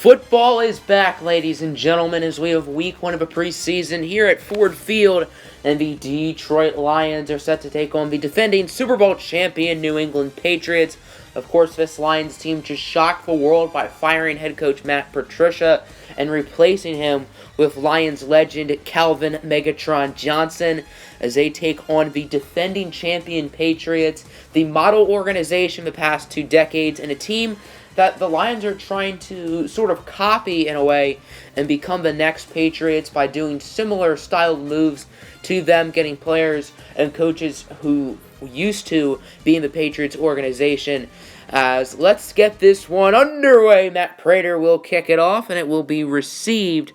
Football is back, ladies and gentlemen, as we have week 1 of a preseason here at Ford Field, and the Detroit Lions are set to take on the defending Super Bowl champion New England Patriots. Of course, this Lions team just shocked the world by firing head coach Matt Patricia and replacing him with Lions legend Calvin Megatron Johnson as they take on the defending champion Patriots, the model organization the past 2 decades, and a team that the Lions are trying to sort of copy in a way and become the next Patriots by doing similar styled moves to them, getting players and coaches who used to be in the Patriots organization. As let's get this one underway. Matt Prater will kick it off, and it will be received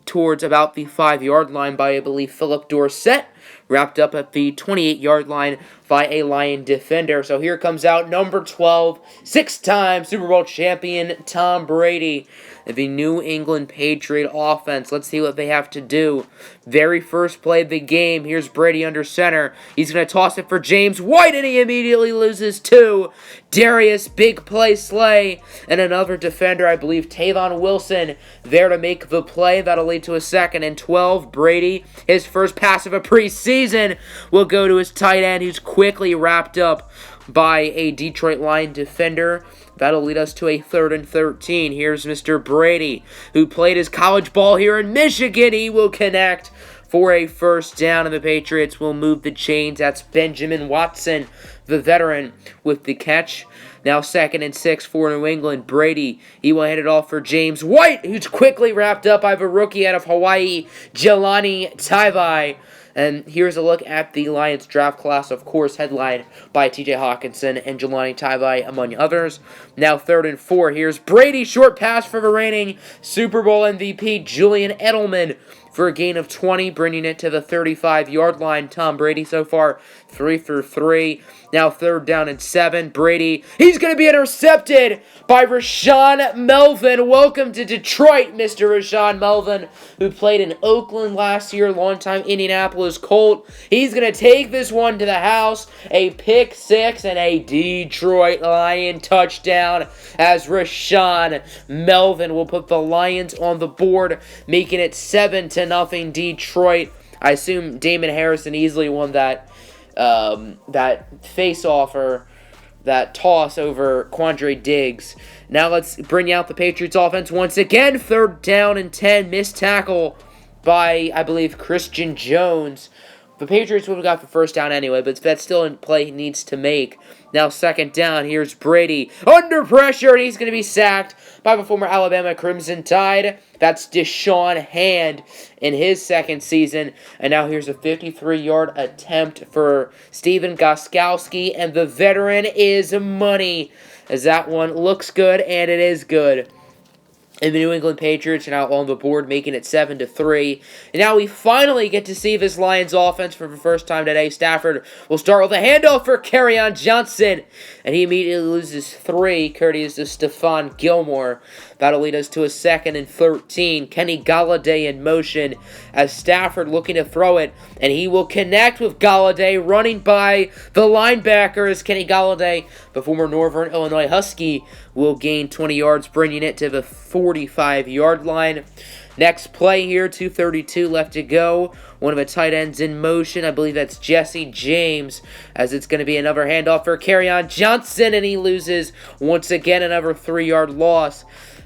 towards about the 5-yard line by, I believe, Philip Dorsett, wrapped up at the 28-yard line by a Lion defender. So here comes out number 12, 6-time Super Bowl champion Tom Brady, the New England Patriot offense. Let's see what they have to do. Very first play of the game. Here's Brady under center. He's going to toss it for James White, and he immediately loses 2. Darius, big play Slay, and another defender, I believe Tavon Wilson, there to make the play. That'll lead to a 2nd and 12. Brady, his first pass of a preseason, will go to his tight end, who's quickly wrapped up by a Detroit Lion defender. That'll lead us to a 3rd and 13. Here's Mr. Brady, who played his college ball here in Michigan. He will connect for a first down, and the Patriots will move the chains. That's Benjamin Watson, the veteran, with the catch. Now 2nd and 6 for New England. Brady, he will hand it off for James White, who's quickly wrapped up by the rookie out of Hawaii, Jelani Tavai. And here's a look at the Lions draft class, of course, headlined by T.J. Hawkinson and Jelani Tavai, among others. Now 3rd and 4. Here's Brady, short pass for the reigning Super Bowl MVP, Julian Edelman, for a gain of 20, bringing it to the 35-yard line. Tom Brady so far 3 for 3. Now 3rd down and 7. Brady, he's going to be intercepted by Rashaan Melvin. Welcome to Detroit, Mr. Rashaan Melvin, who played in Oakland last year, longtime Indianapolis Colt. He's going to take this one to the house. A pick 6 and a Detroit Lion touchdown as Rashaan Melvin will put the Lions on the board, making it 7-0 Detroit. I assume Damon Harrison easily won that face-off or that toss over Quandre Diggs. Now let's bring out the Patriots offense once again. 3rd down and 10. Missed tackle by, I believe, Christian Jones. The Patriots would have got the first down anyway, but that's still in play he needs to make. Now 2nd down. Here's Brady under pressure, and he's going to be sacked by the former Alabama Crimson Tide. That's Deshaun Hand in his 2nd season. And now here's a 53-yard attempt for Steven Gostkowski, and the veteran is money, as that one looks good, and it is good. And the New England Patriots are now on the board, making it 7-3. And now we finally get to see this Lions offense for the first time today. Stafford will start with a handoff for Kerryon Johnson, and he immediately loses 3, courteous of Stephon Gilmore. That'll lead us to a 2nd and 13. Kenny Golladay in motion as Stafford looking to throw it, and he will connect with Golladay, running by the linebackers. Kenny Golladay, the former Northern Illinois Husky, will gain 20 yards, bringing it to the 45-yard line. Next play here, 2:32 left to go. One of the tight ends in motion. I believe that's Jesse James, as it's going to be another handoff for Kerryon Johnson, and he loses once again, another 3-yard loss.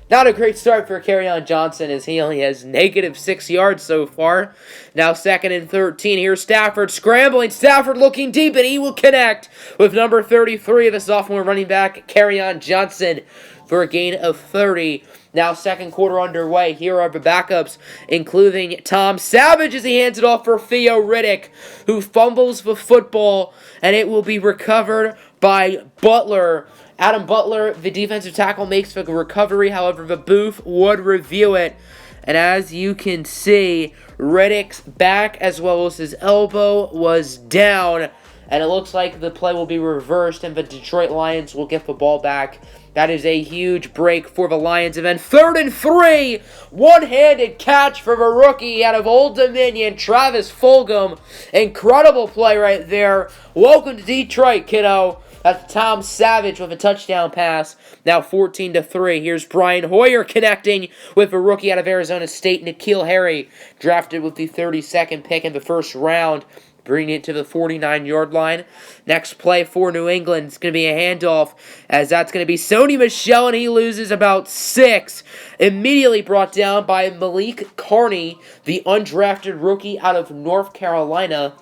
Not a great start for Kerryon Johnson, as he only has -6 yards so far. Now 2nd and 13. Here's Stafford scrambling. Stafford looking deep, and he will connect with number 33 of the sophomore running back, Kerryon Johnson, for a gain of 30. Now 2nd quarter underway. Here are the backups, including Tom Savage, as he hands it off for Theo Riddick, who fumbles the football, and it will be recovered by Butler. Adam Butler, the defensive tackle, makes the recovery. However, the booth would review it. And as you can see, Riddick's back as well as his elbow was down. And it looks like the play will be reversed and the Detroit Lions will get the ball back. That is a huge break for the Lions. And then 3rd and 3, one-handed catch for the rookie out of Old Dominion, Travis Fulgham. Incredible play right there. Welcome to Detroit, kiddo. That's Tom Savage with a touchdown pass. Now 14-3. Here's Brian Hoyer connecting with a rookie out of Arizona State, N'Keal Harry, drafted with the 32nd pick in the first round, bringing it to the 49-yard line. Next play for New England is going to be a handoff, as that's going to be Sony Michel, and he loses about 6. Immediately brought down by Malik Carney, the undrafted rookie out of North Carolina.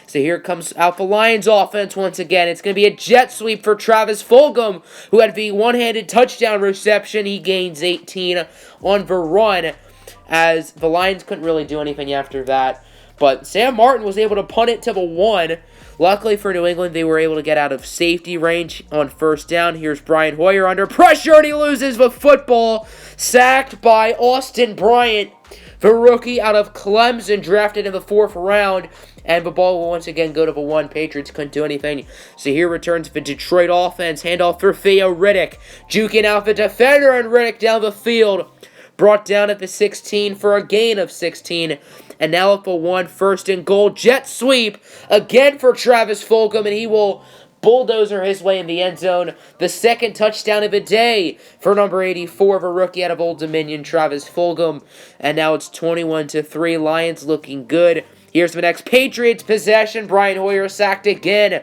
So here comes out the Lions offense once again. It's going to be a jet sweep for Travis Fulgham, who had the one-handed touchdown reception. He gains 18 on the run, as the Lions couldn't really do anything after that. But Sam Martin was able to punt it to the 1. Luckily for New England, they were able to get out of safety range on first down. Here's Brian Hoyer under pressure, and he loses the football. Sacked by Austin Bryant, the rookie out of Clemson, drafted in the 4th round. And the ball will once again go to the 1. Patriots couldn't do anything. So here returns the Detroit offense. Handoff for Theo Riddick. Juking out the defender, and Riddick down the field. Brought down at the 16 for a gain of 16. And now at the 1, 1st and goal. Jet sweep again for Travis Fulgham, and he will bulldozer his way in the end zone. The second touchdown of the day for number 84, the rookie out of Old Dominion, Travis Fulgham. And now it's 21-3. Lions looking good. Here's the next Patriots possession. Brian Hoyer sacked again,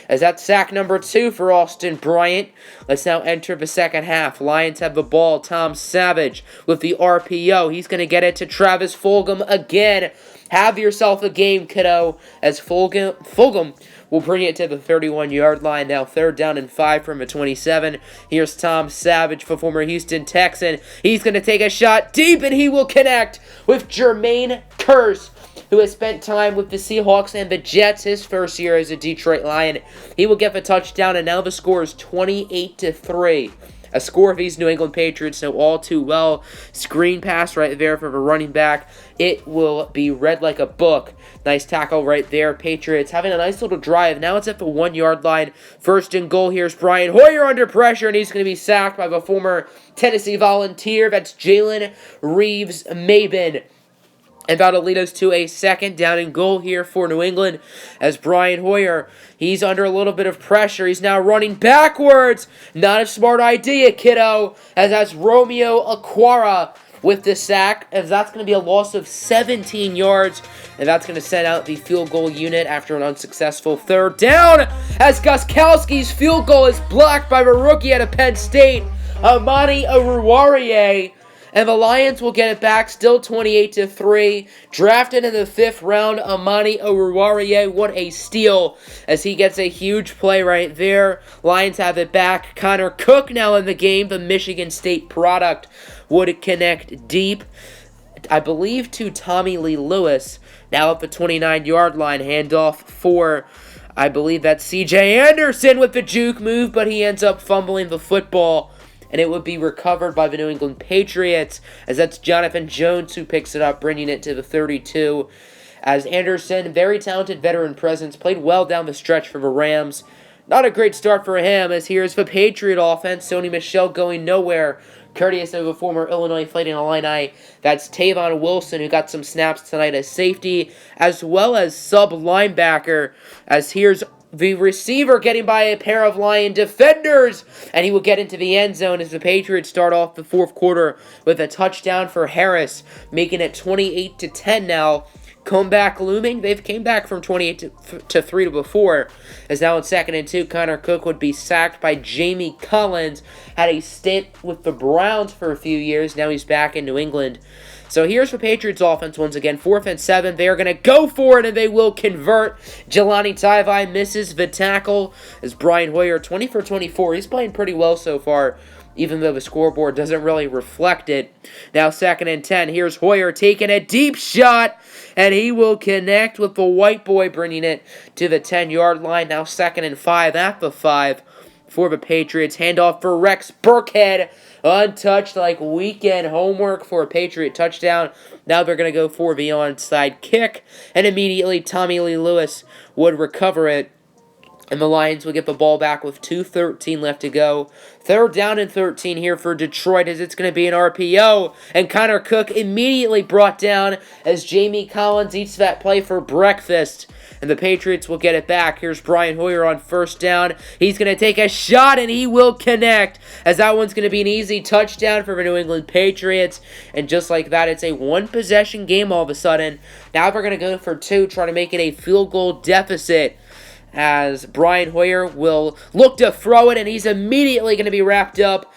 as that's sack number 2 for Austin Bryant. Let's now enter the second half. Lions have the ball. Tom Savage with the RPO. He's going to get it to Travis Fulgham again. Have yourself a game, kiddo, as Fulgham will bring it to the 31-yard line. Now 3rd down and 5 from a 27. Here's Tom Savage, the former Houston Texan. He's going to take a shot deep, and he will connect with Jermaine Kearse, who has spent time with the Seahawks and the Jets his first year as a Detroit Lion. He will get the touchdown, and now the score is 28-3. A score of these New England Patriots know all too well. Screen pass right there for the running back. It will be read like a book. Nice tackle right there. Patriots having a nice little drive. Now it's at the 1-yard line. 1st and goal. Here's Brian Hoyer under pressure, and he's going to be sacked by the former Tennessee Volunteer. That's Jalen Reeves-Maben. And that'll lead us to a 2nd down and goal here for New England, as Brian Hoyer, he's under a little bit of pressure. He's now running backwards. Not a smart idea, kiddo, as that's Romeo Okwara with the sack, as that's going to be a loss of 17 yards, and that's going to send out the field goal unit after an unsuccessful 3rd down, as Gostkowski's field goal is blocked by the rookie out of Penn State, Amani Oruwariye. And the Lions will get it back, still 28-3. Drafted in the 5th round, Amani Oruwariye, what a steal, as he gets a huge play right there. Lions have it back. Connor Cook now in the game, the Michigan State product, would connect deep, I believe, to Tommy Lee Lewis. Now at the 29-yard line, handoff for, I believe that's C.J. Anderson with the juke move, but he ends up fumbling the football, and it would be recovered by the New England Patriots, as that's Jonathan Jones who picks it up, bringing it to the 32. As Anderson, very talented veteran presence, played well down the stretch for the Rams. Not a great start for him, as here's the Patriot offense. Sony Michel going nowhere, courteous of a former Illinois Fighting Illini. That's Tavon Wilson, who got some snaps tonight as safety, as well as sub-linebacker, as here's the receiver getting by a pair of Lion defenders, and he will get into the end zone as the Patriots start off the 4th quarter with a touchdown for Harris, making it 28-10 now. Comeback looming. They've came back from 28-3 before, as now in 2nd and 2, Connor Cook would be sacked by Jamie Collins. Had a stint with the Browns for a few years. Now he's back in New England. So here's the Patriots offense once again. 4th and 7. They are going to go for it, and they will convert. Jelani Taivai misses the tackle, as Brian Hoyer, 20 for 24. He's playing pretty well so far, even though the scoreboard doesn't really reflect it. Now 2nd and 10. Here's Hoyer taking a deep shot, and he will connect with the white boy, bringing it to the 10-yard line. Now 2nd and 5 at the 5 for the Patriots. Handoff for Rex Burkhead. Untouched, like weekend homework for a Patriot touchdown. Now they're going to go for the onside kick, and immediately Tommy Lee Lewis would recover it. And the Lions will get the ball back with 2:13 left to go. 3rd down and 13 here for Detroit as it's going to be an RPO. And Connor Cook immediately brought down as Jamie Collins eats that play for breakfast. And the Patriots will get it back. Here's Brian Hoyer on 1st down. He's going to take a shot and he will connect as that one's going to be an easy touchdown for the New England Patriots. And just like that, it's a 1-possession game all of a sudden. Now they're going to go for 2, trying to make it a field goal deficit, as Brian Hoyer will look to throw it, and he's immediately going to be wrapped up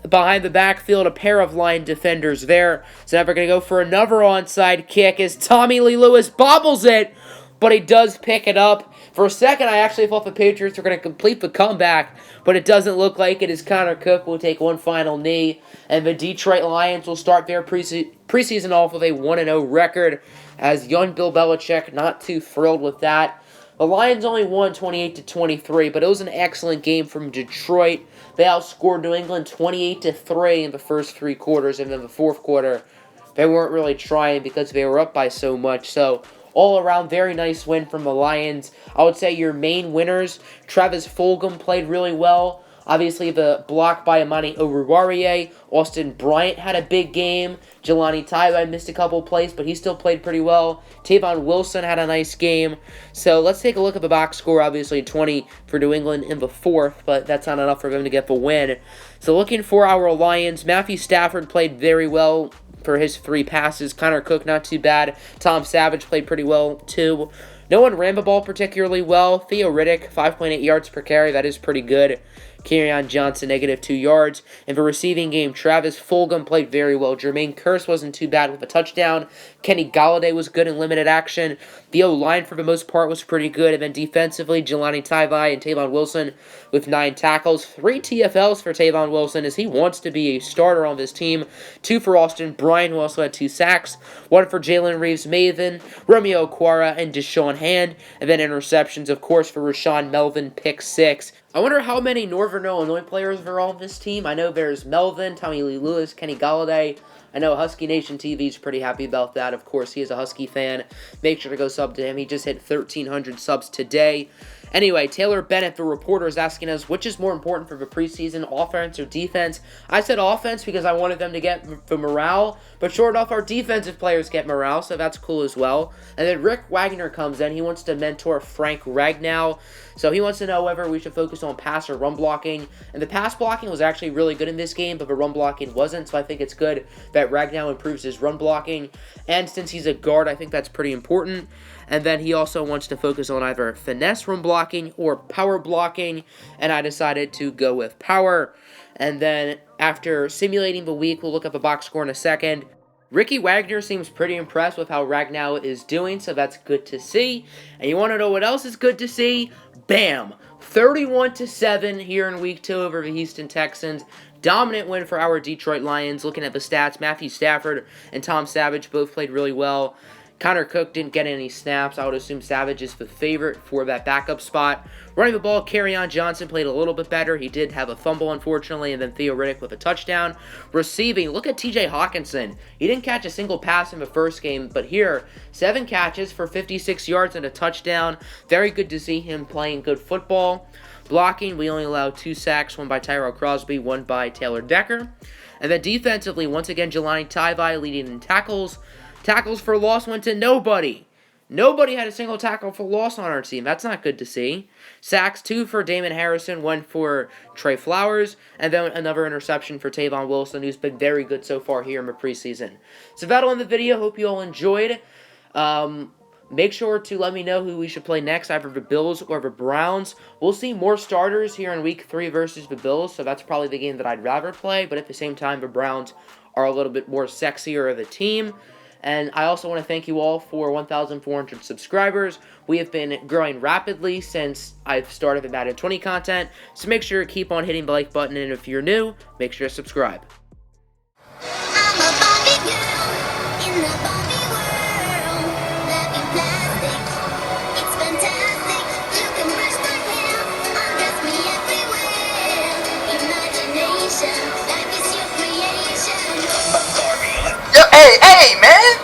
behind the backfield, a pair of line defenders there. So now we're going to go for another onside kick as Tommy Lee Lewis bobbles it, but he does pick it up. For a second, I actually thought the Patriots were going to complete the comeback, but it doesn't look like it, as Connor Cook will take one final knee, and the Detroit Lions will start their preseason off with a 1-0 record, as young Bill Belichick not too thrilled with that. The Lions only won 28-23, but it was an excellent game from Detroit. They outscored New England 28-3 in the first 3 quarters, and then the 4th quarter, they weren't really trying because they were up by so much. So, all around, very nice win from the Lions. I would say your main winners, Travis Fulgham played really well. Obviously, the block by Amani Oruwariye. Austin Bryant had a big game. Jelani Taibai missed a couple plays, but he still played pretty well. Tavon Wilson had a nice game. So let's take a look at the box score. Obviously, 20 for New England in the 4th, but that's not enough for them to get the win. So looking for our Lions, Matthew Stafford played very well for his 3 passes. Connor Cook, not too bad. Tom Savage played pretty well, too. No one ran the ball particularly well. Theo Riddick, 5.8 yards per carry. That is pretty good. Kerryon Johnson, -2 yards. In the receiving game, Travis Fulgham played very well. Jermaine Kearse wasn't too bad with a touchdown. Kenny Golladay was good in limited action. The O-line, for the most part, was pretty good. And then defensively, Jelani Taibai and Tavon Wilson with 9 tackles. 3 TFLs for Tavon Wilson, as he wants to be a starter on this team. 2 for Austin Bryant, who also had 2 sacks. 1 for Jalen Reeves-Maven, Romeo Okwara, and Deshaun Hand. And then interceptions, of course, for Rashawn Melvin, pick 6. I wonder how many Northern Illinois players are on this team. I know there's Melvin, Tommy Lee Lewis, Kenny Golladay. I know Husky Nation TV is pretty happy about that. Of course, he is a Husky fan. Make sure to go sub to him. He just hit 1,300 subs today. Anyway, Taylor Bennett, the reporter, is asking us, which is more important for the preseason, offense or defense? I said offense because I wanted them to get the morale, but sure enough, our defensive players get morale, so that's cool as well. And then Rick Wagner comes in. He wants to mentor Frank Ragnow, so he wants to know whether we should focus on pass or run blocking. And the pass blocking was actually really good in this game, but the run blocking wasn't, so I think it's good that Ragnow improves his run blocking. And since he's a guard, I think that's pretty important. And then he also wants to focus on either finesse run blocking or power blocking, and I decided to go with power. And then after simulating the week, we'll look up a box score in a second. Ricky Wagner seems pretty impressed with how Ragnow is doing, so that's good to see. And you want to know what else is good to see? Bam! 31-7 here in Week 2 over the Houston Texans. Dominant win for our Detroit Lions. Looking at the stats, Matthew Stafford and Tom Savage both played really well. Connor Cook didn't get any snaps. I would assume Savage is the favorite for that backup spot. Running the ball, Kerryon Johnson played a little bit better. He did have a fumble, unfortunately, and then Theo Riddick with a touchdown. Receiving, look at TJ Hawkinson. He didn't catch a single pass in the first game, but here, 7 catches for 56 yards and a touchdown. Very good to see him playing good football. Blocking, we only allowed 2 sacks, one by Tyrell Crosby, one by Taylor Decker. And then defensively, once again, Jelani Taibai leading in tackles. Tackles for loss went to nobody. Nobody had a single tackle for loss on our team. That's not good to see. Sacks, 2 for Damon Harrison, 1 for Trey Flowers, and then another interception for Tavon Wilson, who's been very good so far here in the preseason. So that'll end the video. Hope you all enjoyed. Make sure to let me know who we should play next, either the Bills or the Browns. We'll see more starters here in Week 3 versus the Bills, so that's probably the game that I'd rather play, but at the same time, the Browns are a little bit more sexier of a team. And I also want to thank you all for 1,400 subscribers. We have been growing rapidly since I've started the Madden 20 content, so make sure to keep on hitting the like button, and if you're new, make sure to subscribe.